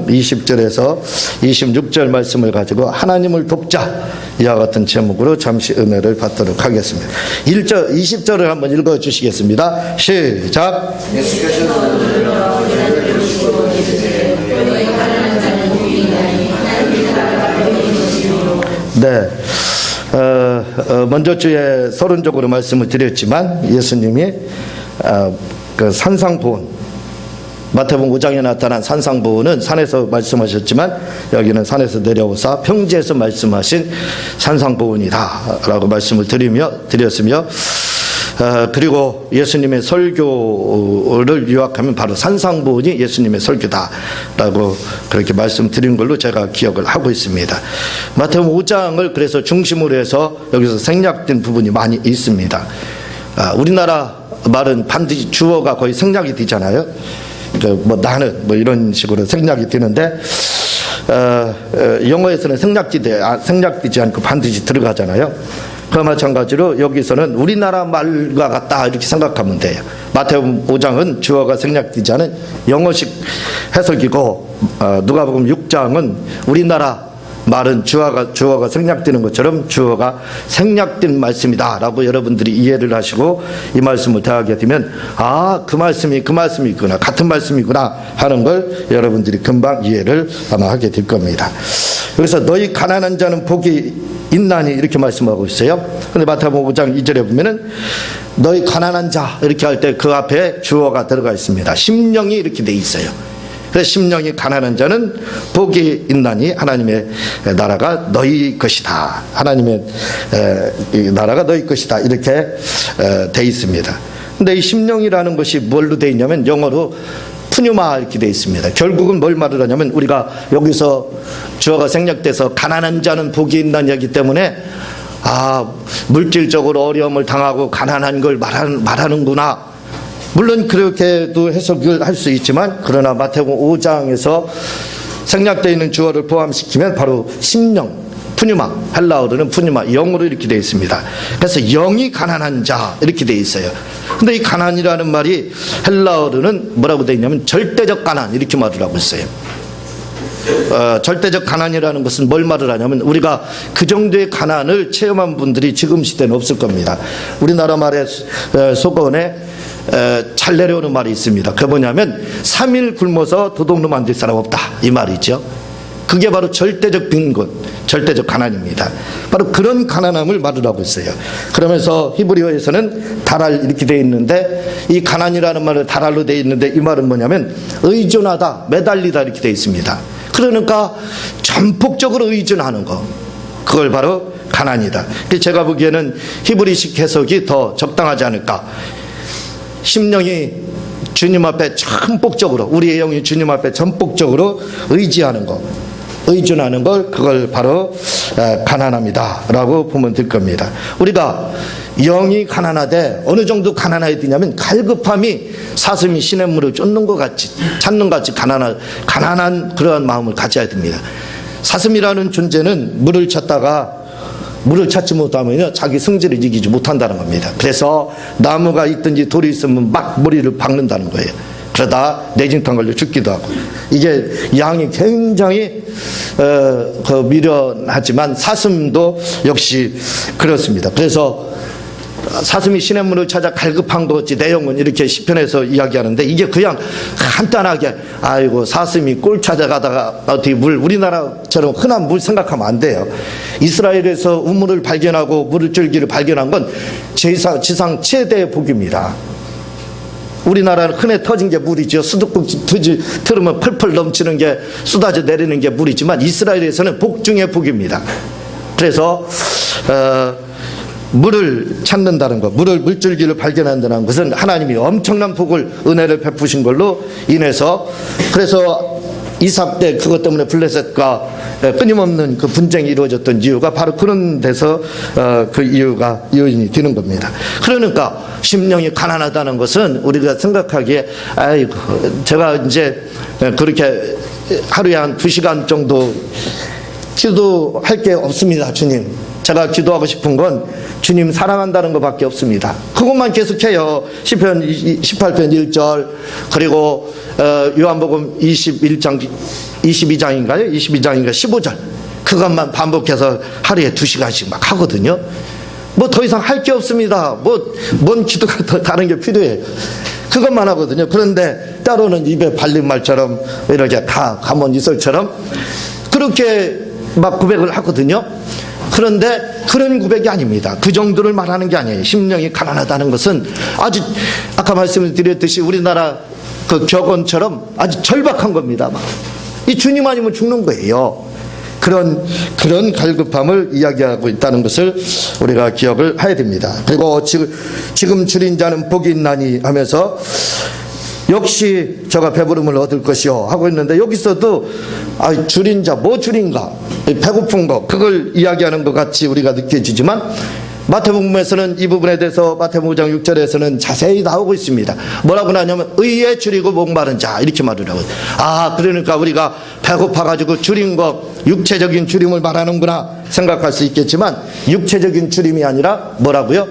20절에서 26절 말씀을 가지고 하나님을 돕자, 이와 같은 제목으로 잠시 은혜를 받도록 하겠습니다. 20절을 한번 읽어 주시겠습니다. 시작. 네. 먼저 주에 서론적으로 말씀을 드렸지만 예수님이 그 산상보훈, 마태복음 5장에 나타난 산상보훈은 산에서 말씀하셨지만 여기는 산에서 내려오사 평지에서 말씀하신 산상보훈이다 라고 말씀을 드렸으며, 그리고 예수님의 설교를 요약하면 바로 산상보훈이 예수님의 설교다라고 그렇게 말씀드린 걸로 제가 기억을 하고 있습니다. 마태복음 5장을 그래서 중심으로 해서 여기서 생략된 부분이 많이 있습니다. 우리나라 말은 반드시 주어가 거의 생략이 되잖아요. 뭐 나는 뭐 이런 식으로 생략이 되는데 영어에서는 생략되지 않고 반드시 들어가잖아요. 그와 마찬가지로 여기서는 우리나라 말과 같다 이렇게 생각하면 돼요. 마태복음 5장은 주어가 생략되지 않은 영어식 해석이고, 누가복음 6장은 우리나라 말은 주어가 생략되는 것처럼 주어가 생략된 말씀이다 라고 여러분들이 이해를 하시고 이 말씀을 대하게 되면 그 말씀이 있구나, 같은 말씀이구나 하는 걸 여러분들이 금방 이해를 아마 하게 될 겁니다. 그래서 너희 가난한 자는 복이 있나니 이렇게 말씀하고 있어요. 근데 마태복음 5장 2절에 보면은 너희 가난한 자 이렇게 할 때 그 앞에 주어가 들어가 있습니다. 심령이 이렇게 돼 있어요. 그래서 심령이 가난한 자는 복이 있나니 하나님의 나라가 너희 것이다. 하나님의 나라가 너희 것이다. 이렇게 돼 있습니다. 근데 이 심령이라는 것이 뭘로 돼 있냐면 영어로 푸뉴마 이렇게 돼 있습니다. 결국은 뭘 말을 하냐면 우리가 여기서 주어가 생략돼서 가난한 자는 복이 있다는 얘기 때문에 물질적으로 어려움을 당하고 가난한 걸 말하는구나. 물론 그렇게도 해석을 할 수 있지만, 그러나 마태복음 5장에서 생략되어 있는 주어를 포함시키면 바로 심령, 푸뉴마, 헬라어로는 푸뉴마, 영어로 이렇게 되어 있습니다. 그래서 영이 가난한 자 이렇게 되어 있어요. 근데 이 가난이라는 말이 헬라어로는 뭐라고 되어 있냐면 절대적 가난 이렇게 말을 하고 있어요. 절대적 가난이라는 것은 뭘 말을 하냐면 우리가 그 정도의 가난을 체험한 분들이 지금 시대는 없을 겁니다. 우리나라 말에 속어원에 잘 내려오는 말이 있습니다. 그게 뭐냐면 3일 굶어서 도둑놈 만들 사람 없다 이 말이죠. 그게 바로 절대적 빈곤, 절대적 가난입니다. 바로 그런 가난함을 말을 하고 있어요. 그러면서 히브리어에서는 다랄 이렇게 되어 있는데, 이 가난이라는 말을 다랄로 되어 있는데 이 말은 뭐냐면 의존하다, 매달리다 이렇게 되어 있습니다. 그러니까 전폭적으로 의존하는 거, 그걸 바로 가난이다. 제가 보기에는 히브리식 해석이 더 적당하지 않을까. 심령이 주님 앞에 전폭적으로, 우리의 영이 주님 앞에 전폭적으로 의지하는 것, 의존하는 걸, 그걸 바로 가난함이다 라고 보면 될 겁니다. 우리가 영이 가난하되 어느 정도 가난해야 되냐면 갈급함이 사슴이 시냇물을 쫓는 것 같이, 찾는 것 같이 가난한 그러한 마음을 가져야 됩니다. 사슴이라는 존재는 물을 찾지 못하면 자기 승질을 이기지 못한다는 겁니다. 그래서 나무가 있든지 돌이 있으면 막 머리를 박는다는 거예요. 그러다 뇌진탕 걸려 죽기도 하고. 이게 양이 굉장히 미련하지만 사슴도 역시 그렇습니다. 그래서 사슴이 시냇물을 찾아 갈급한 거지 내 영혼 이렇게 시편에서 이야기하는데, 이게 그냥 간단하게 아이고 사슴이 꼴 찾아가다가 어떻게 우리나라처럼 흔한 물 생각하면 안 돼요. 이스라엘에서 우물을 발견하고 물줄기를 발견한 건 지상 최대의 복입니다. 우리나라는 흔해 터진 게 물이죠. 수도꼭지 틀으면 펄펄 넘치는 게, 쏟아져 내리는 게 물이지만 이스라엘에서는 복 중의 복입니다. 그래서 물을 찾는다는 것, 물줄기를 발견한다는 것은 하나님이 엄청난 복을, 은혜를 베푸신 걸로 인해서, 그래서 이삭 때 그것 때문에 블레셋과 끊임없는 그 분쟁이 이루어졌던 이유가 바로 그런 데서 그 요인이 되는 겁니다. 그러니까 심령이 가난하다는 것은 우리가 생각하기에 아이고 제가 이제 그렇게 하루에 한 2시간 정도 기도할 게 없습니다. 주님 제가 기도하고 싶은 건 주님 사랑한다는 것밖에 없습니다. 그것만 계속해요. 시편 18편 1절 그리고 요한복음 22장인가요? 22장인가 15절 그것만 반복해서 하루에 2시간씩 막 하거든요. 뭐 더 이상 할 게 없습니다. 뭔 기도가 더 다른 게 필요해요. 그것만 하거든요. 그런데 때로는 입에 발린 말처럼 이렇게 다 가문 이설처럼 그렇게 막 고백을 하거든요. 그런데 그런 고백이 아닙니다. 그 정도를 말하는 게 아니에요. 심령이 가난하다는 것은 아주 아까 말씀을 드렸듯이 우리나라 그 격언처럼 아주 절박한 겁니다. 이 주님 아니면 죽는 거예요. 그런 갈급함을 이야기하고 있다는 것을 우리가 기억을 해야 됩니다. 그리고 지금 줄인 자는 복이 있나니 하면서 역시 저가 배부름을 얻을 것이요 하고 있는데 여기서도 줄인 자 뭐 줄인가 배고픈 거 그걸 이야기하는 것 같이 우리가 느껴지지만 마태복음에서는 이 부분에 대해서 마태복음 5장 6절에서는 자세히 나오고 있습니다. 뭐라고 나냐면 의에 줄이고 목마른 자 이렇게 말을 하고 그러니까 우리가 배고파가지고 줄인 거 육체적인 줄임을 말하는구나 생각할 수 있겠지만 육체적인 줄임이 아니라 뭐라고요?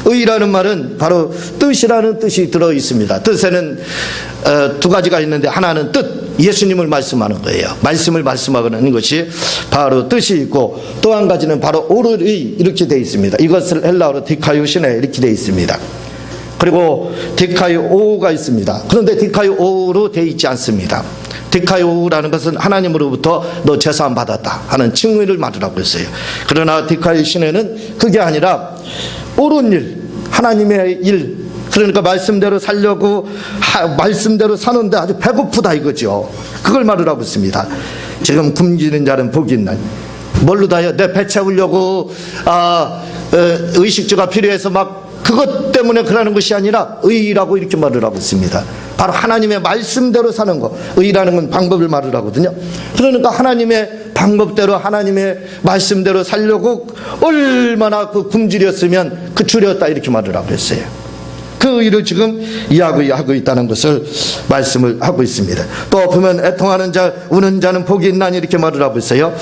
의라는 말은 바로 뜻이라는 뜻이 들어 있습니다. 뜻에는 두 가지가 있는데 하나는 뜻 예수님을 말씀하는 거예요. 말씀을 말씀하는 것이 바로 뜻이 있고 또 한 가지는 바로 오르의 이렇게 되어 있습니다. 이것을 헬라어로 디카이오시네 이렇게 되어 있습니다. 그리고 디카이오가 있습니다. 그런데 디카이오로 되어 있지 않습니다. 디카이오라는 것은 하나님으로부터 너 제사함 받았다 하는 칭의를 말하고 있어요. 그러나 디카이오시네는 그게 아니라 옳은 일, 하나님의 일, 그러니까 말씀대로 살려고 말씀대로 사는데 아주 배고프다 이거죠. 그걸 말을 하고 있습니다. 지금 굶기는 자는 복이 있나니 뭘로 다요? 내 배 채우려고 의식주가 필요해서 막 그것 때문에 그러는 것이 아니라 의라고 이렇게 말을 하고 있습니다. 바로 하나님의 말씀대로 사는 것. 의라는 건 방법을 말을 하거든요. 그러니까 하나님의 방법대로 하나님의 말씀대로 살려고 얼마나 그 굶주렸으면 그 줄였다 이렇게 말을 하고 있어요. 그 의를 지금 이야기하고 있다는 것을 말씀을 하고 있습니다. 또 보면 애통하는 자 우는 자는 복이 있나니 이렇게 말을 하고 있어요.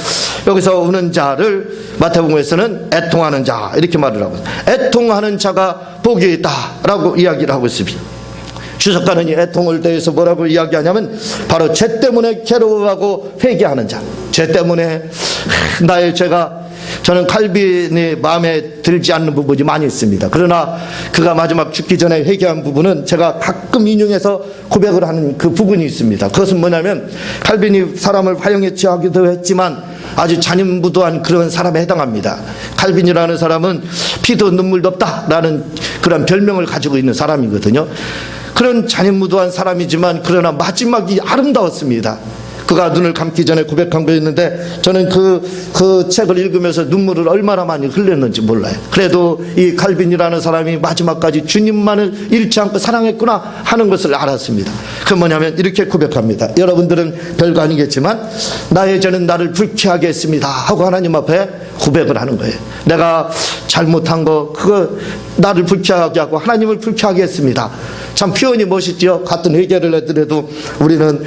여기서 우는 자를 마태복음에서는 애통하는 자 이렇게 말을 하고 있어요. 애통하는 자가 복이 있다라고 이야기를 하고 있습니다. 주석가는 이 애통을 대해서 뭐라고 이야기하냐면 바로 죄 때문에 괴로워하고 회개하는 자. 죄 때문에 나의 죄가 저는 칼빈이 마음에 들지 않는 부분이 많이 있습니다. 그러나 그가 마지막 죽기 전에 회개한 부분은 제가 가끔 인용해서 고백을 하는 그 부분이 있습니다. 그것은 뭐냐면 칼빈이 사람을 화형에 취하기도 했지만 아주 잔인무도한 그런 사람에 해당합니다. 칼빈이라는 사람은 피도 눈물도 없다라는 그런 별명을 가지고 있는 사람이거든요. 그런 잔인무도한 사람이지만 그러나 마지막이 아름다웠습니다. 그가 눈을 감기 전에 고백한 거였는데 저는 그 책을 읽으면서 눈물을 얼마나 많이 흘렸는지 몰라요. 그래도 이 칼빈이라는 사람이 마지막까지 주님만을 잃지 않고 사랑했구나 하는 것을 알았습니다. 그 뭐냐면 이렇게 고백합니다. 여러분들은 별거 아니겠지만 나의 죄는 나를 불쾌하게 했습니다 하고 하나님 앞에 고백을 하는 거예요. 내가 잘못한 거 그거 나를 불쾌하게 하고 하나님을 불쾌하게 했습니다. 참 표현이 멋있죠. 같은 회개를 하더라도 우리는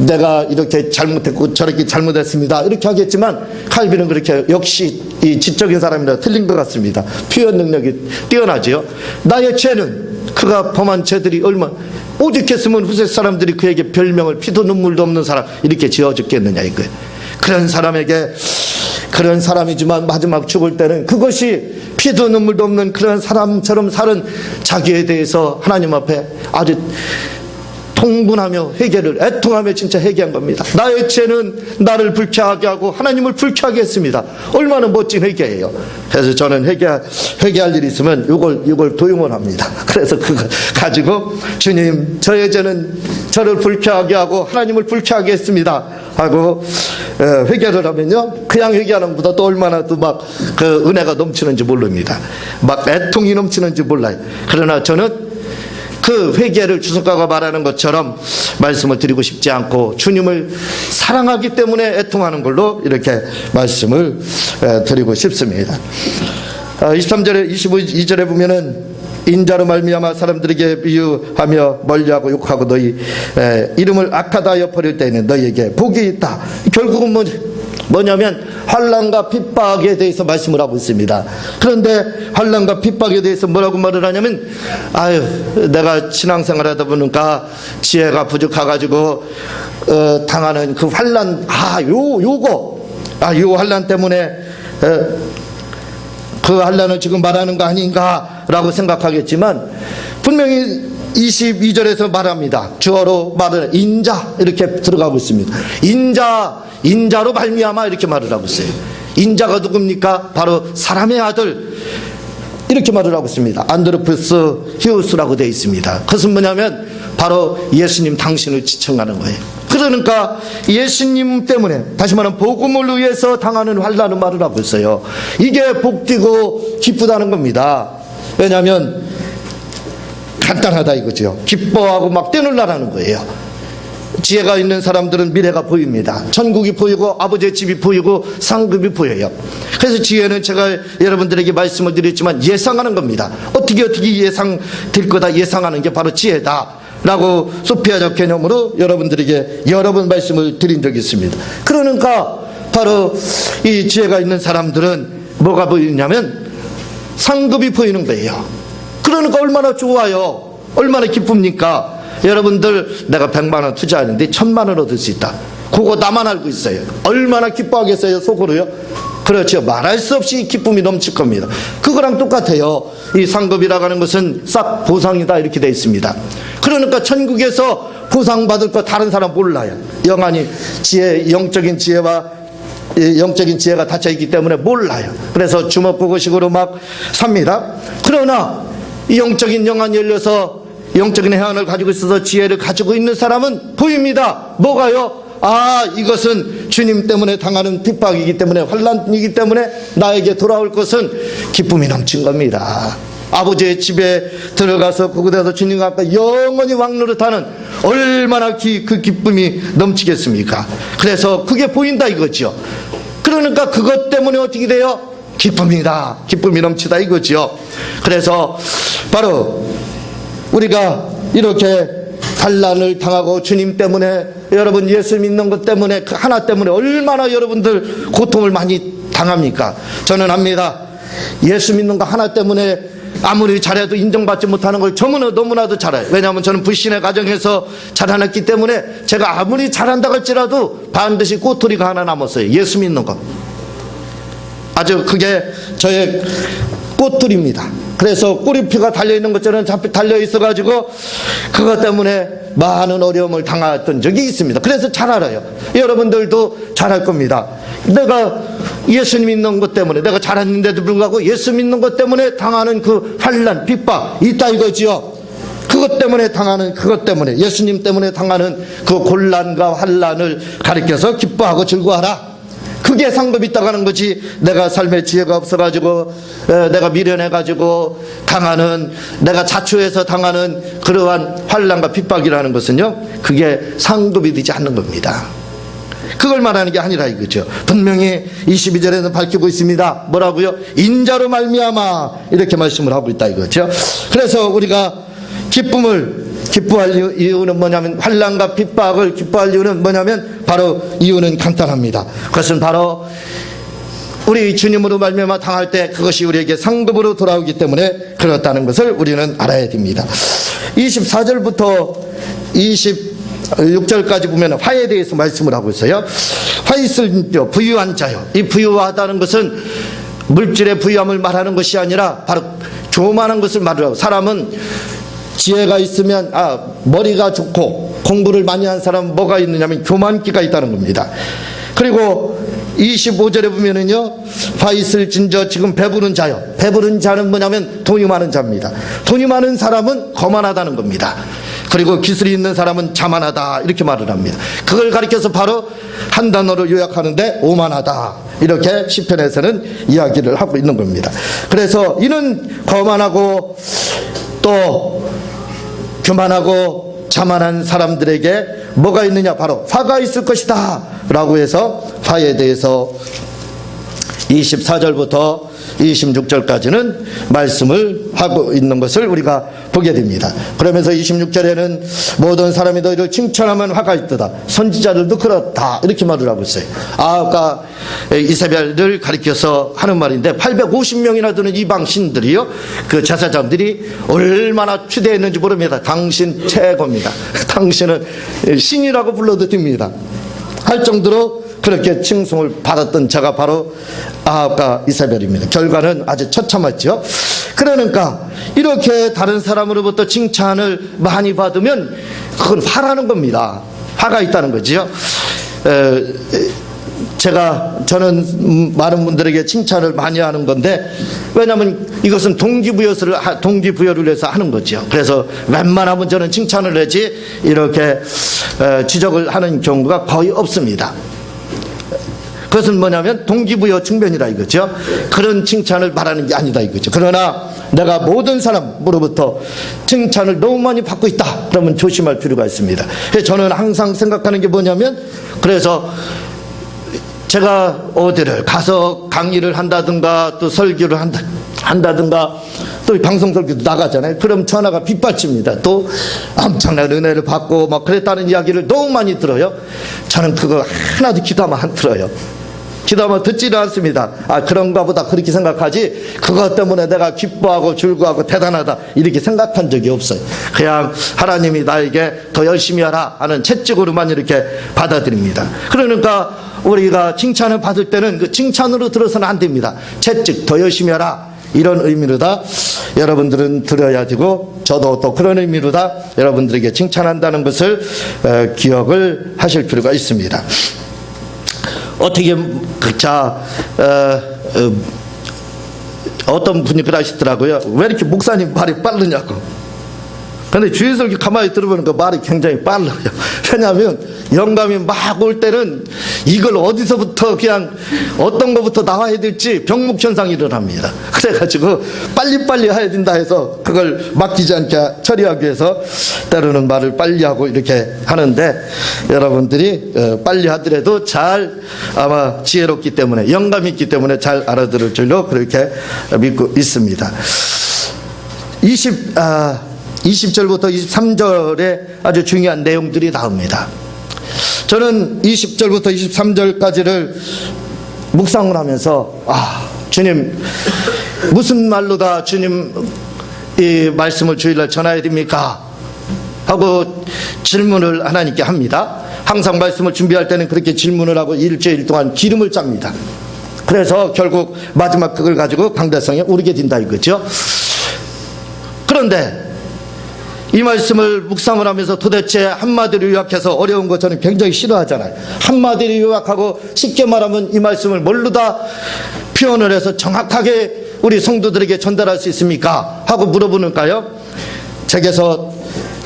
내가 이렇게 잘못했고 저렇게 잘못했습니다 이렇게 하겠지만 칼빈은 그렇게 역시 이 지적인 사람이라 틀린 것 같습니다. 표현 능력이 뛰어나죠. 나의 죄는 그가 범한 죄들이 얼마나 오죽했으면 후세 사람들이 그에게 별명을 피도 눈물도 없는 사람 이렇게 지어줬겠느냐 이거예요. 그런 사람에게 그런 사람이지만 마지막 죽을 때는 그것이 피도 눈물도 없는 그런 사람처럼 사는 자기에 대해서 하나님 앞에 아주 통분하며 회개를 애통하며 진짜 회개한 겁니다. 나의 죄는 나를 불쾌하게 하고 하나님을 불쾌하게 했습니다. 얼마나 멋진 회개예요. 그래서 저는 회개할 일이 있으면 이걸 도용을 합니다. 그래서 그거 가지고 주님 저의 죄는 저를 불쾌하게 하고 하나님을 불쾌하게 했습니다 하고 회개를 하면요 그냥 회개하는 것보다 또 얼마나 또 막 그 은혜가 넘치는지 모릅니다. 막 애통이 넘치는지 몰라요. 그러나 저는 그 회개를 주석가가 말하는 것처럼 말씀을 드리고 싶지 않고 주님을 사랑하기 때문에 애통하는 걸로 이렇게 말씀을 드리고 싶습니다. 23절에 22절에 보면은 인자로 말미암아 사람들에게 비유하며 멀리하고 욕하고 너희 이름을 악하다 하여 버릴 때에는 너희에게 복이 있다. 결국은 뭐냐면 환난과 핍박에 대해서 말씀을 하고 있습니다. 그런데 환난과 핍박에 대해서 뭐라고 말을 하냐면, 아유, 내가 신앙생활하다 보니까 지혜가 부족해가지고 당하는 그 환난, 요 환난 때문에 그 환난을 지금 말하는 거 아닌가라고 생각하겠지만, 분명히 22절에서 말합니다. 주어로 말을 인자 이렇게 들어가고 있습니다. 인자로 말미암아 이렇게 말을 하고 있어요. 인자가 누굽니까? 바로 사람의 아들 이렇게 말을 하고 있습니다. 안드로푸스 히우스라고 되어 있습니다. 그것은 뭐냐면 바로 예수님 당신을 지칭하는 거예요. 그러니까 예수님 때문에, 다시 말하면 복음을 위해서 당하는 환난을 말을 하고 있어요. 이게 복되고 기쁘다는 겁니다. 왜냐하면 간단하다 이거죠. 기뻐하고 막 뛰놀라라는 거예요. 지혜가 있는 사람들은 미래가 보입니다. 천국이 보이고 아버지의 집이 보이고 상급이 보여요. 그래서 지혜는 제가 여러분들에게 말씀을 드렸지만 예상하는 겁니다. 어떻게 예상될 거다 예상하는 게 바로 지혜다 라고 소피아적 개념으로 여러분들에게 여러 번 말씀을 드린 적이 있습니다. 그러니까 바로 이 지혜가 있는 사람들은 뭐가 보이냐면 상급이 보이는 거예요. 그러니까 얼마나 좋아요. 얼마나 기쁩니까? 여러분들, 내가 100만 원 투자하는데 1000만 원 얻을 수 있다. 그거 나만 알고 있어요. 얼마나 기뻐하겠어요, 속으로요? 그렇죠. 말할 수 없이 기쁨이 넘칠 겁니다. 그거랑 똑같아요. 이 상급이라고 하는 것은 싹 보상이다 이렇게 되어 있습니다. 그러니까 천국에서 보상받을 거 다른 사람 몰라요. 영안이 영적인 지혜가 닫혀있기 때문에 몰라요. 그래서 주먹구구식으로 막 삽니다. 그러나 이 영적인 영안이 열려서 영적인 해안을 가지고 있어서 지혜를 가지고 있는 사람은 보입니다. 뭐가요? 이것은 주님 때문에 당하는 핍박이기 때문에, 환난이기 때문에 나에게 돌아올 것은 기쁨이 넘친 겁니다. 아버지의 집에 들어가서 그곳에서 주님 앞에 영원히 왕노릇하는 얼마나 그 기쁨이 넘치겠습니까? 그래서 그게 보인다 이거죠. 그러니까 그것 때문에 어떻게 돼요? 기쁨이다. 기쁨이 넘치다 이거죠. 그래서 바로 우리가 이렇게 환난을 당하고 주님 때문에, 여러분 예수 믿는 것 때문에, 그 하나 때문에 얼마나 여러분들 고통을 많이 당합니까? 저는 압니다. 예수 믿는 거 하나 때문에 아무리 잘해도 인정받지 못하는 걸 너무나도 잘 알아요. 왜냐하면 저는 불신의 가정에서 자라났기 때문에 제가 아무리 잘한다고 할지라도 반드시 꼬투리가 하나 남았어요. 예수 믿는 거. 아주 그게 저의 꼬투리입니다. 그래서 꼬리표가 달려있는 것처럼 달려있어가지고 그것 때문에 많은 어려움을 당했던 적이 있습니다. 그래서 잘 알아요. 여러분들도 잘할 겁니다. 내가 예수 믿는 것 때문에, 내가 잘했는데도 불구하고 예수 믿는 것 때문에 당하는 그 환난, 핍박 있다 이거지요. 그것 때문에 당하는, 그것 때문에, 예수님 때문에 당하는 그 곤란과 환난을 가리켜서 기뻐하고 즐거워하라. 그게 상급이 있다고 하는 거지, 내가 삶의 지혜가 없어가지고 내가 미련해가지고 당하는, 내가 자초해서 당하는 그러한 환난과 핍박이라는 것은요, 그게 상급이 되지 않는 겁니다. 그걸 말하는 게 아니라 이거죠. 분명히 22절에는 밝히고 있습니다. 뭐라고요? 인자로 말미암아 이렇게 말씀을 하고 있다 이거죠. 그래서 우리가 기뻐할 이유는 뭐냐면, 환난과 핍박을 기뻐할 이유는 뭐냐면 바로 이유는 간단합니다. 그것은 바로 우리 주님으로 말미암아 당할 때 그것이 우리에게 상급으로 돌아오기 때문에 그렇다는 것을 우리는 알아야 됩니다. 24절부터 26절까지 보면 화에 대해서 말씀을 하고 있어요. 화 있을 부유한 자요. 이 부유하다는 것은 물질의 부유함을 말하는 것이 아니라 바로 교만한 것을 말하고, 사람은 지혜가 있으면, 머리가 좋고 공부를 많이 한 사람은 뭐가 있느냐면 교만기가 있다는 겁니다. 그리고 25절에 보면은요, 화 있을진저 지금 배부른 자요. 배부른 자는 뭐냐면 돈이 많은 자입니다. 돈이 많은 사람은 거만하다는 겁니다. 그리고 기술이 있는 사람은 자만하다 이렇게 말을 합니다. 그걸 가리켜서 바로 한 단어로 요약하는데 오만하다 이렇게 시편에서는 이야기를 하고 있는 겁니다. 그래서 이는 거만하고 또 교만하고 자만한 사람들에게 뭐가 있느냐, 바로 화가 있을 것이다 라고 해서 화에 대해서 24절부터 26절까지는 말씀을 하고 있는 것을 우리가 보게 됩니다. 그러면서 26절에는 모든 사람이 너희를 칭찬하면 화가 있도다. 선지자들도 그렇다. 이렇게 말을 하고 있어요. 아까 이세벨을 가리켜서 하는 말인데 850명이나 되는 이방 신들이요, 그 제사장들이 얼마나 추대했는지 모릅니다. 당신 최고입니다. 당신은 신이라고 불러도 됩니다. 할 정도로 그렇게 칭송을 받았던 자가 바로 아합과 이세벨입니다. 결과는 아주 처참했죠. 그러니까 이렇게 다른 사람으로부터 칭찬을 많이 받으면 그건 화라는 겁니다. 화가 있다는 거지요. 저는 많은 분들에게 칭찬을 많이 하는 건데, 왜냐하면 이것은 동기부여를 해서 하는 거죠. 그래서 웬만하면 저는 칭찬을 하지 이렇게 지적을 하는 경우가 거의 없습니다. 그것은 뭐냐면 동기부여 측면이라 이거죠. 그런 칭찬을 말하는 게 아니다 이거죠. 그러나 내가 모든 사람으로부터 칭찬을 너무 많이 받고 있다, 그러면 조심할 필요가 있습니다. 저는 항상 생각하는 게 뭐냐면, 그래서 제가 어디를 가서 강의를 한다든가 또 설교를 한다든가 또 방송 설교도 나가잖아요. 그럼 전화가 빗받칩니다. 또 엄청난 은혜를 받고 막 그랬다는 이야기를 너무 많이 들어요. 저는 그거 하나도 귀담아 안 들어요. 귀담아 듣지는 않습니다. 그런가 보다 그렇게 생각하지, 그것 때문에 내가 기뻐하고 즐거워하고 대단하다 이렇게 생각한 적이 없어요. 그냥 하나님이 나에게 더 열심히 하라 하는 채찍으로만 이렇게 받아들입니다. 그러니까 우리가 칭찬을 받을 때는 그 칭찬으로 들어서는 안 됩니다. 채찍, 더 열심히 하라, 이런 의미로 다 여러분들은 들어야 되고, 저도 또 그런 의미로 다 여러분들에게 칭찬한다는 것을 기억을 하실 필요가 있습니다. 어떻게 어떤 분이 그러시더라고요. 왜 이렇게 목사님 말이 빠르냐고. 근데 주위에서 이렇게 가만히 들어보면 그 말이 굉장히 빨라요. 왜냐하면 영감이 막 올 때는 이걸 어디서부터 그냥 어떤 것부터 나와야 될지 병목현상이 일어납니다. 그래가지고 빨리빨리 해야 된다 해서 그걸 맡기지 않게 처리하기 위해서 때로는 말을 빨리 하고 이렇게 하는데, 여러분들이 빨리 하더라도 잘 아마 지혜롭기 때문에, 영감이 있기 때문에 잘 알아들을 줄로 그렇게 믿고 있습니다. 20절부터 23절에 아주 중요한 내용들이 나옵니다. 저는 20절부터 23절까지를 묵상을 하면서 주님, 무슨 말로 다 주님 이 말씀을 주일날 전해야 됩니까? 하고 질문을 하나님께 합니다. 항상 말씀을 준비할 때는 그렇게 질문을 하고 일주일 동안 기름을 짭니다. 그래서 결국 마지막 그걸 가지고 강대성에 오르게 된다 이거죠. 그런데 이 말씀을 묵상을 하면서 도대체 한마디로 요약해서, 어려운 거 저는 굉장히 싫어하잖아요. 한마디로 요약하고 쉽게 말하면 이 말씀을 뭘로 다 표현을 해서 정확하게 우리 성도들에게 전달할 수 있습니까? 하고 물어보니까요, 제게서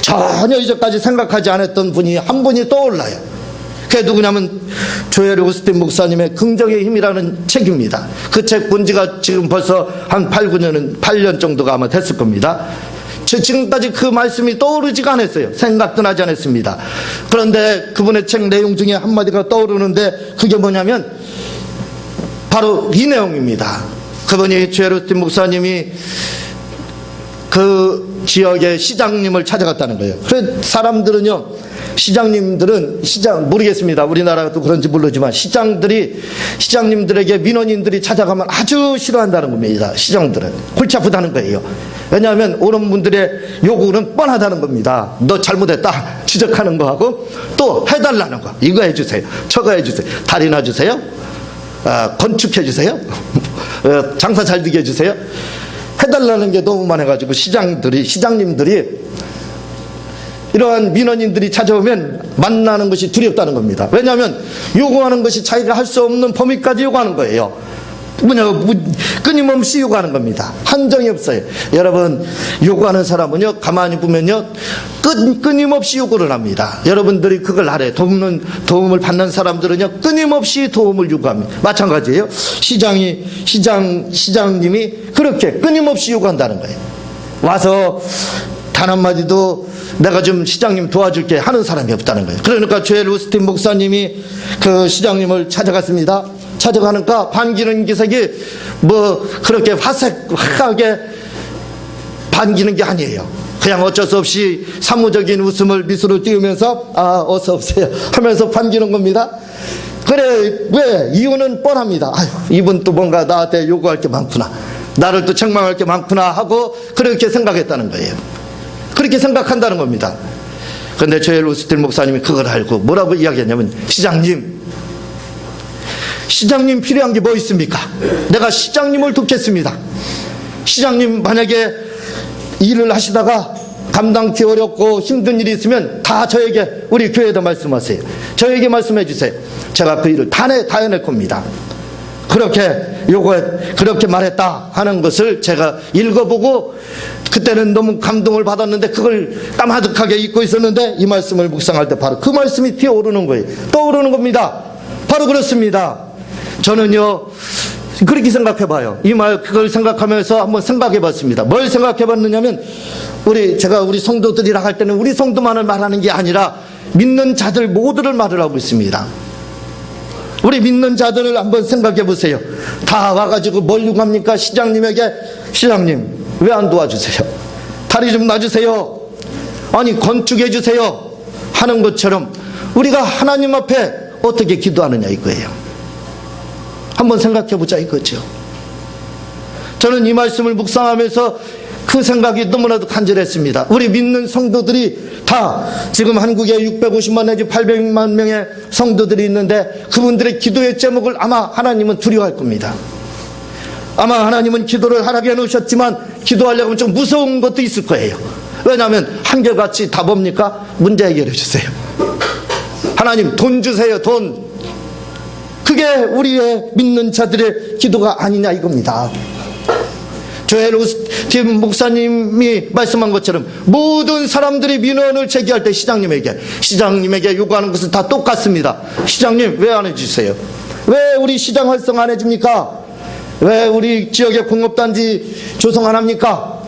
전혀 이전까지 생각하지 않았던 분이 한 분이 떠올라요. 그게 누구냐면 조엘 오스틴 목사님의 긍정의 힘이라는 책입니다. 그 책 본 지가 지금 벌써 한 8년 정도가 아마 됐을 겁니다. 지금까지 그 말씀이 떠오르지가 않았어요. 생각도 나지 않았습니다. 그런데 그분의 책 내용 중에 한마디가 떠오르는데, 그게 뭐냐면 바로 이 내용입니다. 그분이 조엘 오스틴 목사님이 그 지역의 시장님을 찾아갔다는 거예요. 그래서 사람들은요, 시장님들은 모르겠습니다. 우리나라도 그런지 모르지만 시장님들에게 민원인들이 찾아가면 아주 싫어한다는 겁니다. 시장들은 골치 아프다는 거예요. 왜냐하면 오는 분들의 요구는 뻔하다는 겁니다. 너 잘못했다 지적하는 거하고, 또 해달라는 거, 이거 해주세요, 저거 해주세요, 다리 놔주세요, 건축해주세요, 장사 잘 되게 해주세요, 해달라는 게 너무 많아가지고 시장님들이 이러한 민원인들이 찾아오면 만나는 것이 두렵다는 겁니다. 왜냐하면 요구하는 것이 자기가 할 수 없는 범위까지 요구하는 거예요. 끊임없이 요구하는 겁니다. 한정이 없어요. 여러분, 요구하는 사람은요, 가만히 보면요, 끊임없이 요구를 합니다. 여러분들이 그걸 알아요. 도움을 받는 사람들은요, 끊임없이 도움을 요구합니다. 마찬가지예요. 시장님이 그렇게 끊임없이 요구한다는 거예요. 와서 단 한마디도 내가 좀 시장님 도와줄게 하는 사람이 없다는 거예요. 그러니까 조엘 오스틴 목사님이 그 시장님을 찾아갔습니다. 찾아가니까 반기는 기색이 뭐 그렇게 화색하게 반기는 게 아니에요. 그냥 어쩔 수 없이 사무적인 웃음을 미소를 띄우면서 어서 오세요 하면서 반기는 겁니다. 그래, 왜? 이유는 뻔합니다. 아유, 이분 또 뭔가 나한테 요구할 게 많구나, 나를 또 책망할 게 많구나 하고 그렇게 생각했다는 거예요. 그렇게 생각한다는 겁니다. 그런데 조엘 오스틴 목사님이 그걸 알고 뭐라고 이야기했냐면, 시장님 필요한 게 뭐 있습니까? 내가 시장님을 돕겠습니다. 시장님 만약에 일을 하시다가 감당기 어렵고 힘든 일이 있으면 다 저에게, 우리 교회에다 말씀하세요. 저에게 말씀해 주세요. 제가 그 일을 다 해낼 겁니다. 그렇게 말했다 하는 것을 제가 읽어보고 그때는 너무 감동을 받았는데 그걸 까마득하게 잊고 있었는데 이 말씀을 묵상할 때 바로 그 말씀이 튀어오르는 거예요. 떠오르는 겁니다. 바로 그렇습니다. 저는요 그렇게 생각해봐요. 그걸 생각하면서 한번 생각해봤습니다. 뭘 생각해봤느냐면, 제가 우리 성도들이라 할 때는 우리 성도만을 말하는 게 아니라 믿는 자들 모두를 말을 하고 있습니다. 우리 믿는 자들을 한번 생각해 보세요. 다 와가지고 뭘 요구합니까? 시장님에게, 시장님 왜 안 도와주세요? 다리 좀 놔주세요. 아니 건축해 주세요 하는 것처럼 우리가 하나님 앞에 어떻게 기도하느냐 이거예요. 한번 생각해 보자 이거죠. 저는 이 말씀을 묵상하면서 그 생각이 너무나도 간절했습니다. 우리 믿는 성도들이 다 지금 한국에 650만 내지 800만 명의 성도들이 있는데 그분들의 기도의 제목을 아마 하나님은 두려워할 겁니다. 아마 하나님은 기도를 하라고 해놓으셨지만 기도하려고 하면 좀 무서운 것도 있을 거예요. 왜냐하면 한결같이 다 뭡니까? 문제 해결해 주세요. 하나님 돈 주세요, 돈. 그게 우리의 믿는 자들의 기도가 아니냐 이겁니다. 조엘 오스틴 목사님이 말씀한 것처럼 모든 사람들이 민원을 제기할 때 시장님에게 요구하는 것은 다 똑같습니다. 시장님 왜 안 해주세요? 왜 우리 시장 활성 안 해줍니까? 왜 우리 지역에 공업단지 조성 안 합니까?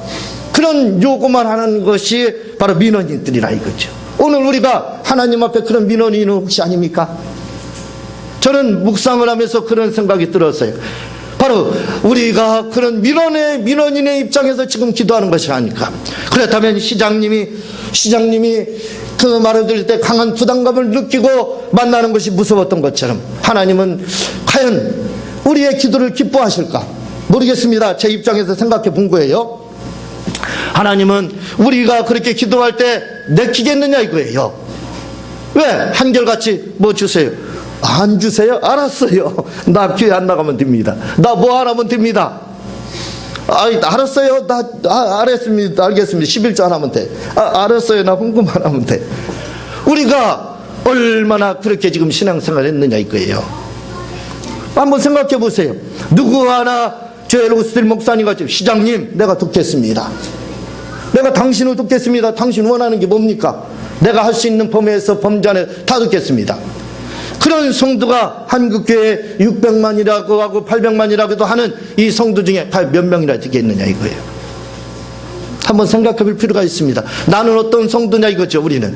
그런 요구만 하는 것이 바로 민원인들이라 이거죠. 오늘 우리가 하나님 앞에 그런 민원인은 혹시 아닙니까? 저는 묵상을 하면서 그런 생각이 들었어요. 바로 우리가 그런 민원인의 입장에서 지금 기도하는 것이 아닐까. 그렇다면 시장님이 그 말을 들을 때 강한 부담감을 느끼고 만나는 것이 무서웠던 것처럼 하나님은 과연 우리의 기도를 기뻐하실까 모르겠습니다. 제 입장에서 생각해 본 거예요. 하나님은 우리가 그렇게 기도할 때 내키겠느냐 이거예요. 왜? 한결같이 뭐 주세요? 안 주세요? 알았어요. 나 교회 안 나가면 됩니다. 나 뭐 안 하면 됩니다. 알았어요. 알겠습니다. 11조 안 하면 돼. 알았어요. 나 헌금만 하면 돼. 우리가 얼마나 그렇게 지금 신앙생활 했느냐 이거예요. 한번 생각해 보세요. 누구 하나 조엘 오스틴 목사님 같이 시장님 내가 돕겠습니다. 내가 당신을 돕겠습니다. 당신 원하는 게 뭡니까? 내가 할 수 있는 범위에서 범주 안에 다 돕겠습니다. 그런 성도가 한국교회에 600만이라고 하고 800만이라고도 하는 이 성도 중에 과연 몇 명이나 되겠느냐 이거예요. 한번 생각해 볼 필요가 있습니다. 나는 어떤 성도냐 이거죠. 우리는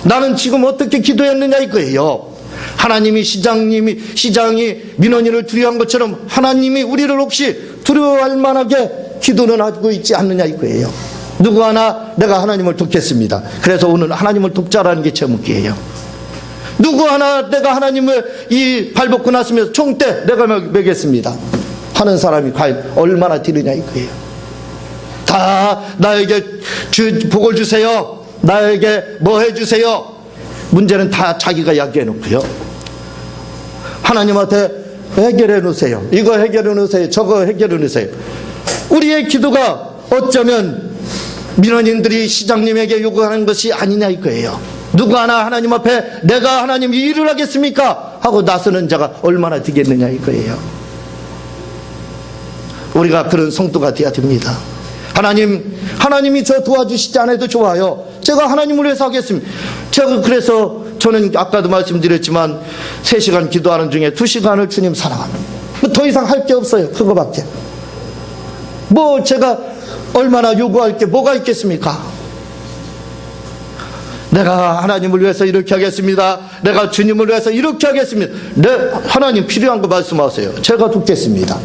나는 지금 어떻게 기도했느냐 이거예요. 하나님이 시장이 민원인을 두려워한 것처럼 하나님이 우리를 혹시 두려워할 만하게 기도는 하고 있지 않느냐 이거예요. 누구 하나 내가 하나님을 돕겠습니다. 그래서 오늘 하나님을 돕자라는 게 제목이에요. 누구 하나 내가 하나님을 이 발벗고 났으면서 총대 내가 매겠습니다 하는 사람이 과연 얼마나 되느냐 이거예요. 다 나에게 복을 주세요, 나에게 뭐 해주세요. 문제는 다 자기가 야기해 놓고요. 하나님한테 해결해 놓으세요. 이거 해결해 놓으세요, 저거 해결해 놓으세요. 우리의 기도가 어쩌면 민원인들이 시장님에게 요구하는 것이 아니냐 이거예요. 누구 하나 하나님 앞에 내가 하나님 이 일을 하겠습니까? 하고 나서는 자가 얼마나 되겠느냐 이거예요. 우리가 그런 성도가 되어야 됩니다. 하나님이 저 도와주시지 않아도 좋아요. 제가 하나님을 위해서 하겠습니다. 그래서 저는 아까도 말씀드렸지만 3시간 기도하는 중에 2시간을 주님 사랑합니다. 더 이상 할 게 없어요. 그거밖에. 제가 얼마나 요구할 게 뭐가 있겠습니까? 내가 하나님을 위해서 이렇게 하겠습니다. 내가 주님을 위해서 이렇게 하겠습니다. 하나님 필요한 거 말씀하세요. 제가 돕겠습니다.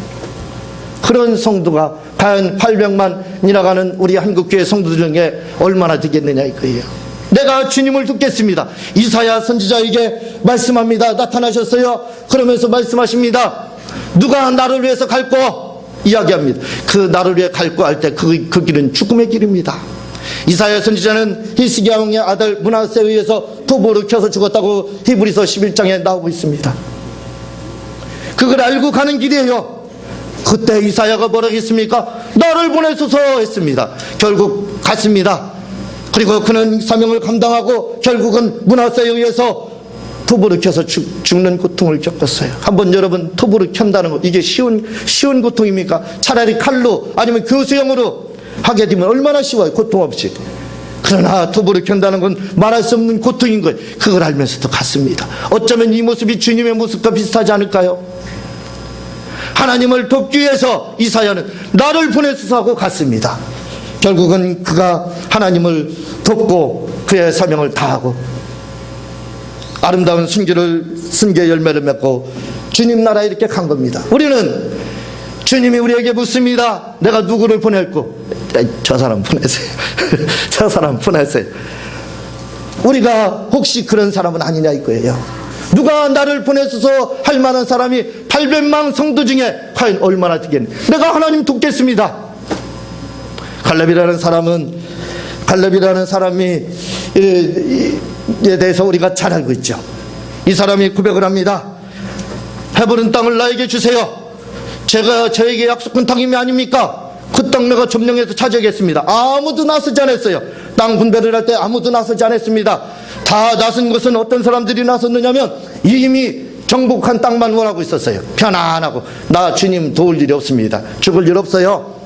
그런 성도가 과연 800만이나 가는 우리 한국교회 성도들 중에 얼마나 되겠느냐 이거예요. 내가 주님을 돕겠습니다. 이사야 선지자에게 말씀합니다. 나타나셨어요. 그러면서 말씀하십니다. 누가 나를 위해서 갈고 이야기합니다. 그 나를 위해 갈고 할 때 그 길은 죽음의 길입니다. 이사야 선지자는 히스기야 왕의 아들 므낫세에 의해서 도보를 켜서 죽었다고 히브리서 11장에 나오고 있습니다. 그걸 알고 가는 길이에요. 그때 이사야가 뭐라고 했습니까? 나를 보내소서 했습니다. 결국 갔습니다. 그리고 그는 사명을 감당하고 결국은 므낫세에 의해서 토부를 켜서 죽는 고통을 겪었어요. 한번 여러분 토부를 켠다는 거 이게 쉬운 고통입니까? 차라리 칼로 아니면 교수형으로 하게 되면 얼마나 쉬워요. 고통 없이. 그러나 토부를 켠다는 건 말할 수 없는 고통인 거예요. 그걸 알면서도 갔습니다. 어쩌면 이 모습이 주님의 모습과 비슷하지 않을까요? 하나님을 돕기 위해서 이사야는 나를 보내소서 하고 갔습니다. 결국은 그가 하나님을 돕고 그의 사명을 다하고 아름다운 순교의 열매를 맺고 주님 나라에 이렇게 간 겁니다. 우리는 주님이 우리에게 묻습니다. 내가 누구를 보낼고? 저 사람 보내세요. 저 사람 보내세요. 우리가 혹시 그런 사람은 아니냐 이거예요. 누가 나를 보내소서 할 만한 사람이 800만 성도 중에 과연 얼마나 되겠니? 내가 하나님 돕겠습니다. 갈렙이라는 사람이 에 대해서 우리가 잘 알고 있죠. 이 사람이 고백을 합니다. 헤브론 땅을 나에게 주세요. 제가 저에게 약속한 땅이 아닙니까? 그 땅 내가 점령해서 차지하겠습니다. 아무도 나서지 않았어요. 땅 분배를 할 때 아무도 나서지 않았습니다. 다 나선 것은 어떤 사람들이 나섰느냐면 이미 정복한 땅만 원하고 있었어요. 편안하고 나 주님 도울 일이 없습니다. 죽을 일 없어요.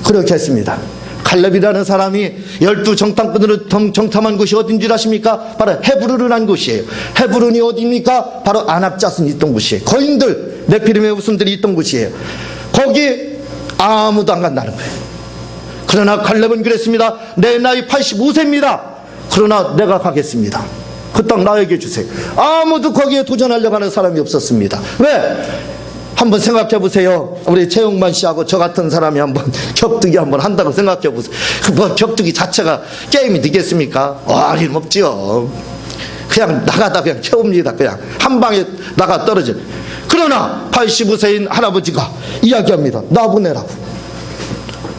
그렇게 했습니다. 갈렙이라는 사람이 12정탐꾼으로 정탐한 곳이 어딘지 아십니까? 바로 헤브론이라는 곳이에요. 헤브론이 어디입니까? 바로 안악자손이 있던 곳이에요. 거인들, 네피림의 후손들이 있던 곳이에요. 거기 아무도 안 간다는 거예요. 그러나 갈렙은 그랬습니다. 내 나이 85세입니다. 그러나 내가 가겠습니다. 그 땅 나에게 주세요. 아무도 거기에 도전하려고 하는 사람이 없었습니다. 왜? 한번 생각해 보세요. 우리 최용만 씨하고 저 같은 사람이 한번 격투기 한번 한다고 생각해 보세요. 뭐 격투기 자체가 게임이 되겠습니까? 어림없지요. 그냥 나가다 그냥 채웁니다. 그냥 한 방에 나가 떨어져. 그러나 85세인 할아버지가 이야기합니다. 나 보내라고.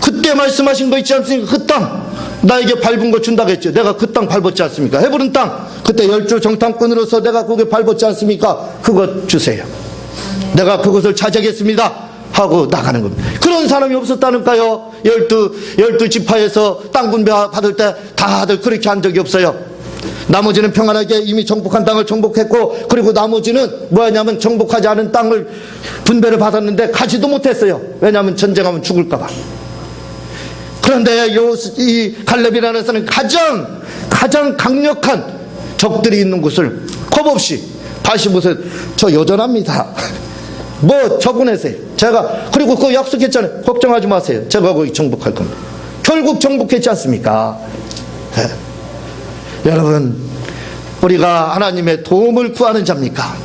그때 말씀하신 거 있지 않습니까? 그 땅 나에게 밟은 거 준다고 했죠. 내가 그 땅 밟았지 않습니까? 헤브론 땅 그때 10조 정탐꾼으로서 내가 거기 밟았지 않습니까? 그거 주세요. 내가 그것을 차지하겠습니다 하고 나가는 겁니다. 그런 사람이 없었다니까요. 12 지파에서 땅 분배 받을 때 다들 그렇게 한 적이 없어요. 나머지는 평안하게 이미 정복한 땅을 정복했고, 그리고 나머지는 뭐냐면 정복하지 않은 땅을 분배를 받았는데 가지도 못했어요. 왜냐하면 전쟁하면 죽을까 봐. 그런데 이 갈렙이라는 사람은 가장 강력한 적들이 있는 곳을 겁없이 85세 저 여전합니다. 뭐 저보내세요. 제가 그리고 그거 약속했잖아요. 걱정하지 마세요. 제가 거기 정복할 겁니다. 결국 정복했지 않습니까? 네. 여러분, 우리가 하나님의 도움을 구하는 자입니까?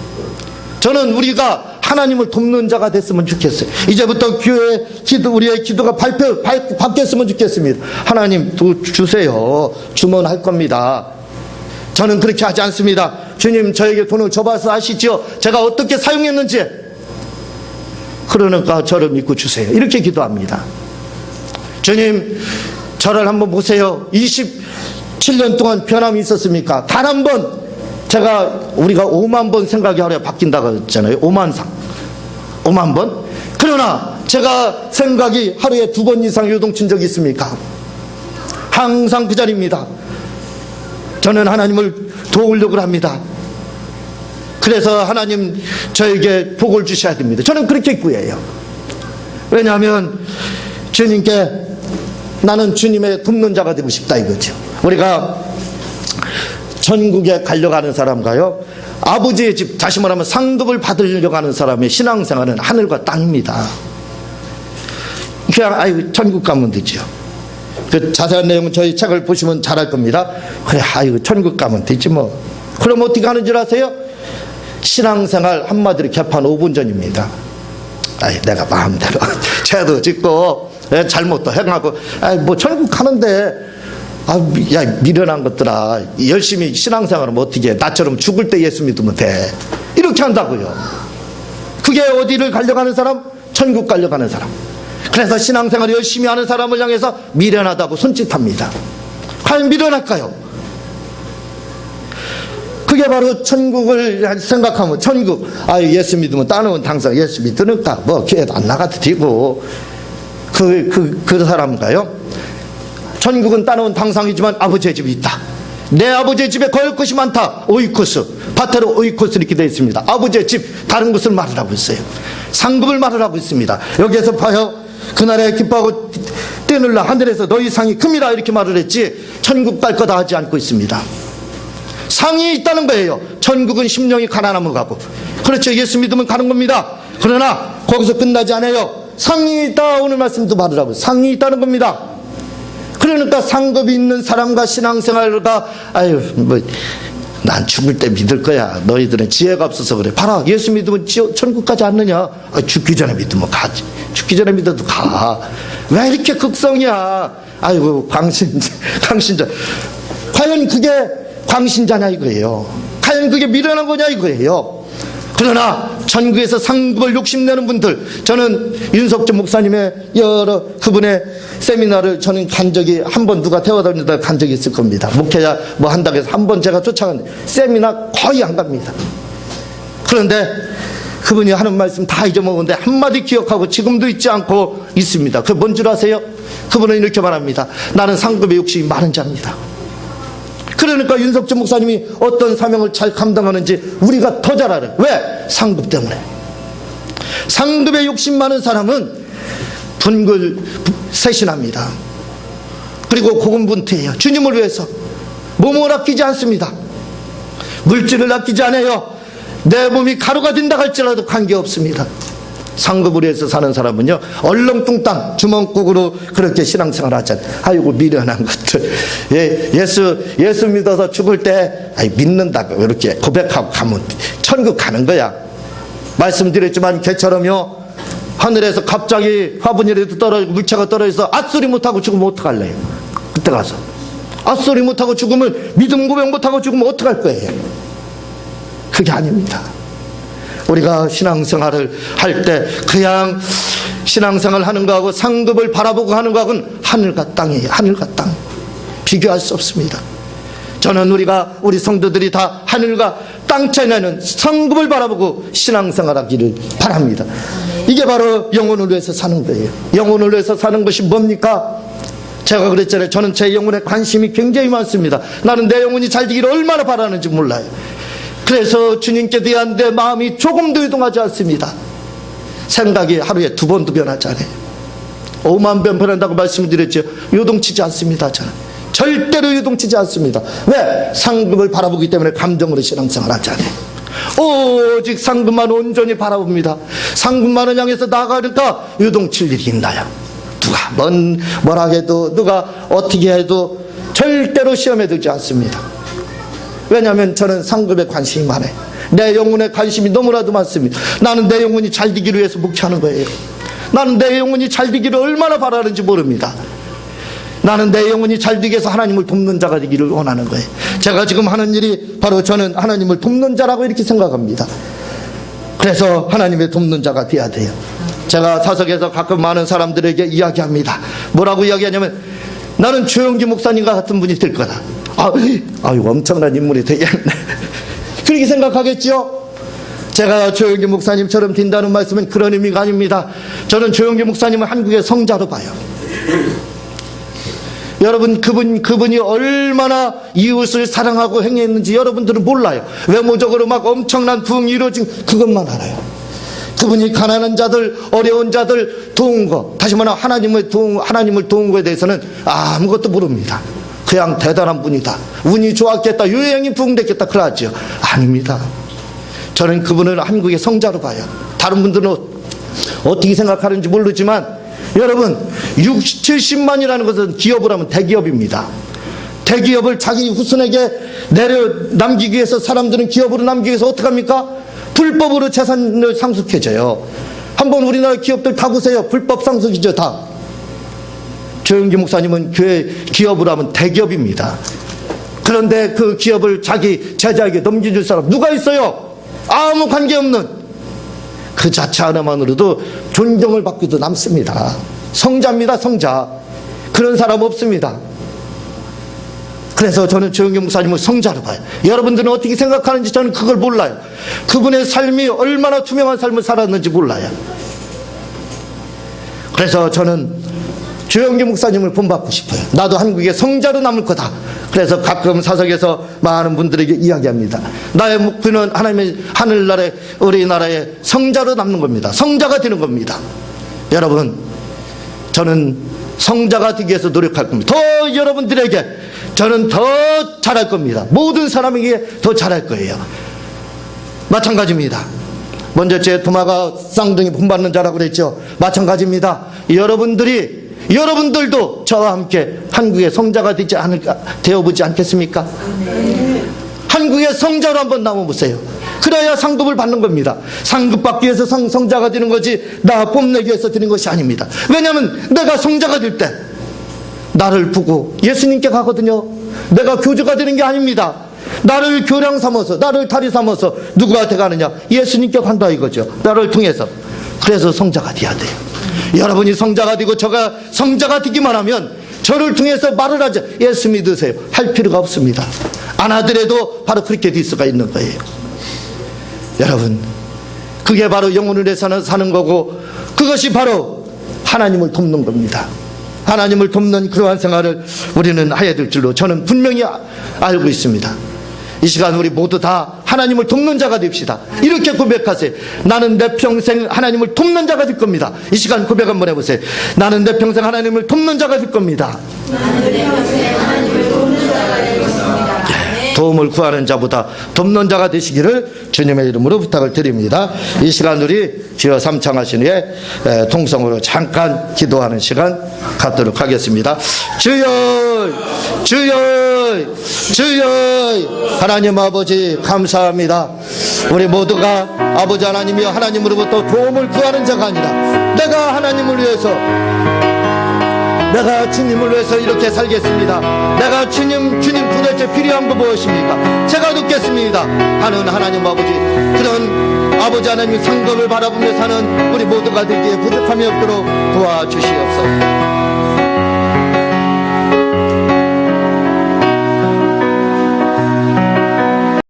저는 우리가 하나님을 돕는 자가 됐으면 좋겠어요. 이제부터 교회 우리의 기도가 바뀌었으면 좋겠습니다. 하나님 주세요. 주면 할 겁니다. 저는 그렇게 하지 않습니다. 주님 저에게 돈을 줘봐서 아시죠? 제가 어떻게 사용했는지. 그러니까 저를 믿고 주세요. 이렇게 기도합니다. 주님 저를 한번 보세요. 27년 동안 변함이 있었습니까? 단 한 번 우리가 5만 번 생각이 하루에 바뀐다고 했잖아요. 5만 번. 그러나 제가 생각이 하루에 2번 이상 요동친 적이 있습니까? 항상 그 자리입니다. 저는 하나님을 도우려고 합니다. 그래서 하나님 저에게 복을 주셔야 됩니다. 저는 그렇게 구해요. 왜냐하면 주님께 나는 주님의 돕는 자가 되고 싶다 이거죠. 우리가 전국에 가려고 하는 사람과요, 아버지의 집, 다시 말하면 상급을 받으려고 하는 사람의 신앙생활은 하늘과 땅입니다. 그냥 전국 가면 되죠. 그 자세한 내용은 저희 책을 보시면 잘 알 겁니다. 그래, 아이고, 천국 가면 되지 뭐. 그럼 어떻게 하는 줄 아세요? 신앙생활 한마디로 개판 5분 전입니다. 아이, 내가 마음대로 죄도 짓고 잘못도 행하고, 아이, 뭐 천국 가는데, 야, 미련한 것들아, 열심히 신앙생활하면 어떻게 해? 나처럼 죽을 때 예수 믿으면 돼. 이렇게 한다고요. 그게 어디를 가려가는 사람? 천국 가려가는 사람. 그래서 신앙생활 열심히 하는 사람을 향해서 미련하다고 손짓합니다. 과연 미련할까요? 그게 바로 천국을 생각하면, 천국, 예수 믿으면 따놓은 당상 예수 믿으니까 뭐 교회도 안 나가도 되고, 그 사람가요? 천국은 따놓은 당상이지만 아버지의 집이 있다. 내 아버지의 집에 거할 것이 많다. 오이코스, 바테로 오이코스 이렇게 되어 있습니다. 아버지의 집, 다른 것을 말을 하고 있어요. 상급을 말을 하고 있습니다. 여기에서 봐요. 그날에 기뻐하고 뛰놀라 하늘에서 너희 상이 큽니다 이렇게 말을 했지, 천국 갈 거다 하지 않고 있습니다. 상이 있다는 거예요. 천국은 심령이 가난함으로 가고, 그렇죠, 예수 믿으면 가는 겁니다. 그러나 거기서 끝나지 않아요. 상이 있다, 오늘 말씀도 말을 하고 상이 있다는 겁니다. 그러니까 상급이 있는 사람과 신앙생활과, 난 죽을 때 믿을 거야. 너희들은 지혜가 없어서 그래. 봐라, 예수 믿으면 천국 가지 않느냐? 죽기 전에 믿으면 가지. 죽기 전에 믿어도 가. 왜 이렇게 극성이야? 아이고, 광신자. 과연 그게 광신자냐 이거예요. 과연 그게 미련한 거냐 이거예요. 그러나 천국에서 상급을 욕심내는 분들, 저는 윤석준 목사님의 여러 그분의 세미나를 저는 간 적이, 한 번 누가 태워다니다 간 적이 있을 겁니다. 목회자 뭐 한다고 해서 한 번 제가 쫓아간 세미나 거의 안 갑니다. 그런데 그분이 하는 말씀 다 잊어먹었는데 한마디 기억하고 지금도 잊지 않고 있습니다. 그게 뭔 줄 아세요? 그분은 이렇게 말합니다. 나는 상급의 욕심이 많은 자입니다. 그러니까 윤석준 목사님이 어떤 사명을 잘 감당하는지 우리가 더 잘 알아요. 왜? 상급 때문에. 상급에 욕심 많은 사람은 분글 세신합니다. 그리고 고군분투해요. 주님을 위해서 몸을 아끼지 않습니다. 물질을 아끼지 않아요. 내 몸이 가루가 된다 할지라도 관계없습니다. 상급을 위해서 사는 사람은요, 얼렁뚱땅 주먹국으로 그렇게 신앙생활 하잖아요. 아이고, 미련한 것들. 예수 믿어서 죽을 때 믿는다고 이렇게 고백하고 가면 천국 가는 거야. 말씀드렸지만 개처럼요, 하늘에서 갑자기 화분이라도 떨어지고 물체가 떨어져서 앗소리 못하고 죽으면 어떡할래요? 그때 가서 앗소리 못하고 죽으면, 믿음 고백 못하고 죽으면 어떡할 거예요? 그게 아닙니다. 우리가 신앙생활을 할 때 그냥 신앙생활 하는 거하고 상급을 바라보고 하는 거하고는 하늘과 땅이에요. 하늘과 땅. 비교할 수 없습니다. 저는 우리 성도들이 다 하늘과 땅 차이 나는 상급을 바라보고 신앙생활하기를 바랍니다. 이게 바로 영혼을 위해서 사는 거예요. 영혼을 위해서 사는 것이 뭡니까? 제가 그랬잖아요. 저는 제 영혼에 관심이 굉장히 많습니다. 나는 내 영혼이 잘 되기를 얼마나 바라는지 몰라요. 그래서 주님께 대한 내 마음이 조금도 유동하지 않습니다. 생각이 하루에 2번도 변하지 않아요. 5만 번 변한다고 말씀드렸죠. 요동치지 않습니다. 저는 절대로 요동치지 않습니다. 왜? 상급을 바라보기 때문에 감정으로 신앙생활 하지 않아요. 오직 상급만 온전히 바라봅니다. 상급만을 향해서 나가니까 요동칠 일이 있나요? 누가 뭐라 해도, 누가 어떻게 해도 절대로 시험에 들지 않습니다. 왜냐하면 저는 상급에 관심이 많아요. 내 영혼에 관심이 너무나도 많습니다. 나는 내 영혼이 잘 되기를 위해서 목회하는 거예요. 나는 내 영혼이 잘 되기를 얼마나 바라는지 모릅니다. 나는 내 영혼이 잘 되기 위해서 하나님을 돕는 자가 되기를 원하는 거예요. 제가 지금 하는 일이 바로 저는 하나님을 돕는 자라고 이렇게 생각합니다. 그래서 하나님의 돕는 자가 돼야 돼요. 제가 사석에서 가끔 많은 사람들에게 이야기합니다. 뭐라고 이야기하냐면, 나는 조영기 목사님과 같은 분이 될 거다. 아유, 엄청난 인물이 되겠네. 그렇게 생각하겠죠? 제가 조영기 목사님처럼 된다는 말씀은 그런 의미가 아닙니다. 저는 조영기 목사님을 한국의 성자로 봐요. 여러분, 그분이 얼마나 이웃을 사랑하고 행했는지 여러분들은 몰라요. 외모적으로 막 엄청난 부흥이 이루어진 그것만 알아요. 그분이 가난한 자들, 어려운 자들 도운 거, 다시 말하면 하나님을 도운 거에 대해서는 아무것도 모릅니다. 그냥 대단한 분이다, 운이 좋았겠다, 유행이 부흥됐겠다, 그러죠. 아닙니다. 저는 그분을 한국의 성자로 봐요. 다른 분들은 어떻게 생각하는지 모르지만, 여러분, 60, 70만이라는 것은 기업을 하면 대기업입니다. 대기업을 자기 후손에게 남기기 위해서 사람들은 기업으로 남기기 위해서 어떻게 합니까? 불법으로 재산을 상속해줘요. 한번 우리나라 기업들 다 보세요. 불법 상속이죠, 다. 조영기 목사님은 교회 기업으로 하면 대기업입니다. 그런데 그 기업을 자기 제자에게 넘겨줄 사람 누가 있어요? 아무 관계없는. 그 자체 하나만으로도 존경을 받기도 남습니다. 성자입니다, 성자. 그런 사람 없습니다. 그래서 저는 조영기 목사님을 성자로 봐요. 여러분들은 어떻게 생각하는지 저는 그걸 몰라요. 그분의 삶이 얼마나 투명한 삶을 살았는지 몰라요. 그래서 저는 조영기 목사님을 본받고 싶어요. 나도 한국의 성자로 남을 거다. 그래서 가끔 사석에서 많은 분들에게 이야기합니다. 나의 목표는 하나님의 하늘나라의 우리나라의 성자로 남는 겁니다. 성자가 되는 겁니다. 여러분, 저는 성자가 되기 위해서 노력할 겁니다. 더 여러분들에게 저는 더 잘할 겁니다. 모든 사람에게 더 잘할 거예요. 마찬가지입니다. 먼저 제 도마가 쌍둥이 본받는 자라고 그랬죠. 마찬가지입니다. 여러분들도 저와 함께 한국의 성자가 되어보지 않겠습니까? 한국의 성자로 한번 남아보세요. 그래야 상급을 받는 겁니다. 상급 받기 위해서 성자가 되는 거지 나 뽐내기 위해서 되는 것이 아닙니다. 왜냐하면 내가 성자가 될 때 나를 보고 예수님께 가거든요. 내가 교주가 되는 게 아닙니다. 나를 교량 삼아서, 나를 다리 삼아서 누구한테 가느냐? 예수님께 간다 이거죠. 나를 통해서. 그래서 성자가 돼야 돼요. 여러분이 성자가 되고 저가 성자가 되기만 하면 저를 통해서 말을 하자. 예수 믿으세요. 할 필요가 없습니다. 안 하더라도 바로 그렇게 될 수가 있는 거예요. 여러분, 그게 바로 영혼을 위해 사는 거고, 그것이 바로 하나님을 돕는 겁니다. 하나님을 돕는 그러한 생활을 우리는 해야 될 줄로 저는 분명히 알고 있습니다. 이 시간 우리 모두 다 하나님을 돕는 자가 됩시다. 이렇게 고백하세요. 나는 내 평생 하나님을 돕는 자가 될 겁니다. 이 시간 고백 한번 해보세요. 나는 내 평생 하나님을 돕는 자가 될 겁니다. 나는 내 평생 하나님을 돕는 자가 될 것입니다. 도움을 구하는 자보다 돕는 자가 되시기를 주님의 이름으로 부탁을 드립니다. 이 시간 우리 주여 삼창하신 후에 통성으로 잠깐 기도하는 시간 갖도록 하겠습니다. 주여, 주여, 주여. 하나님 아버지 감사합니다. 우리 모두가 아버지 하나님이여 하나님으로부터 도움을 구하는 자가 아니라 내가 하나님을 위해서, 내가 주님을 위해서 이렇게 살겠습니다. 내가 주님 도대체 필요한 거 무엇입니까? 제가 돕겠습니다 하는 하나님 아버지, 그런 아버지 하나님 상급을 바라보며 사는 우리 모두가 되기에 부족함이 없도록 도와주시옵소서.